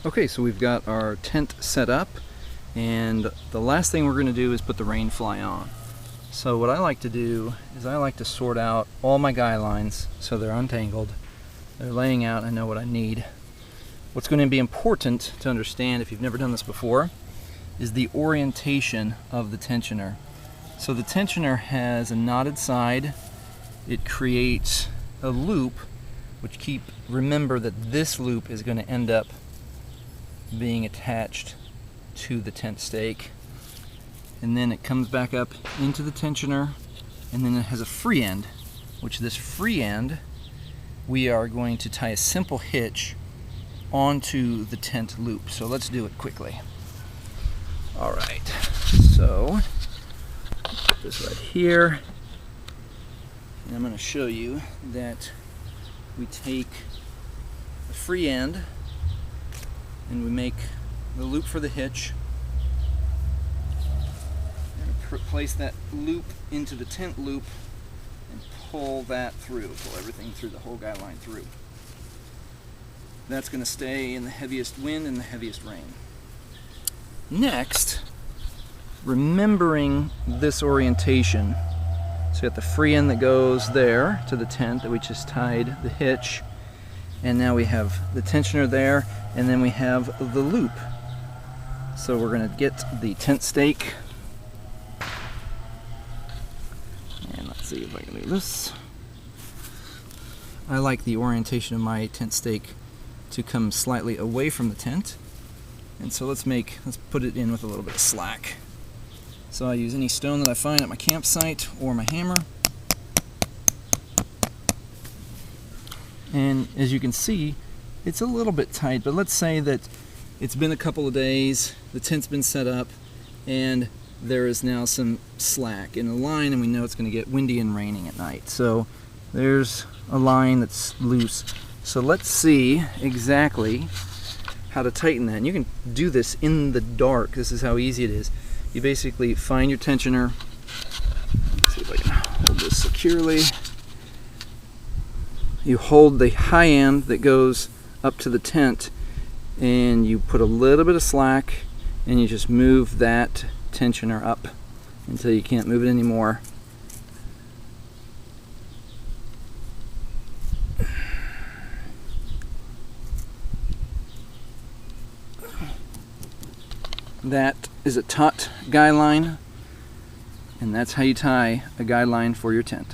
Okay, so we've got our tent set up, and the last thing we're going to do is put the rain fly on. So what I like to do is I like to sort out all my guy lines so they're untangled. They're laying out, I know what I need. What's going to be important to understand if you've never done this before is the orientation of the tensioner. So the tensioner has a knotted side. It creates a loop, which remember that this loop is going to end up being attached to the tent stake, and then it comes back up into the tensioner, and then it has a free end, which this free end we are going to tie a simple hitch onto the tent loop. So let's do it quickly. Alright, so put this right here, and I'm going to show you that we take the free end and we make the loop for the hitch, and place that loop into the tent loop and pull that through, pull everything through, the whole guy line through. That's going to stay in the heaviest wind and the heaviest rain. Next, remembering this orientation, so you got the free end that goes there to the tent that we just tied the hitch, and now we have the tensioner there, and then we have the loop. So we're going to get the tent stake, and let's see if I can do this. I like the orientation of my tent stake to come slightly away from the tent, and so let's put it in with a little bit of slack. So I use any stone that I find at my campsite or my hammer. And as you can see, it's a little bit tight, but let's say that it's been a couple of days, the tent's been set up, and there is now some slack in the line, and we know it's going to get windy and raining at night. So there's a line that's loose. So let's see exactly how to tighten that. And you can do this in the dark. This is how easy it is. You basically find your tensioner. Let's see if I can hold this securely. You hold the high end that goes up to the tent, and you put a little bit of slack, and you just move that tensioner up until you can't move it anymore. That is a taut guy line, and that's how you tie a guy line for your tent.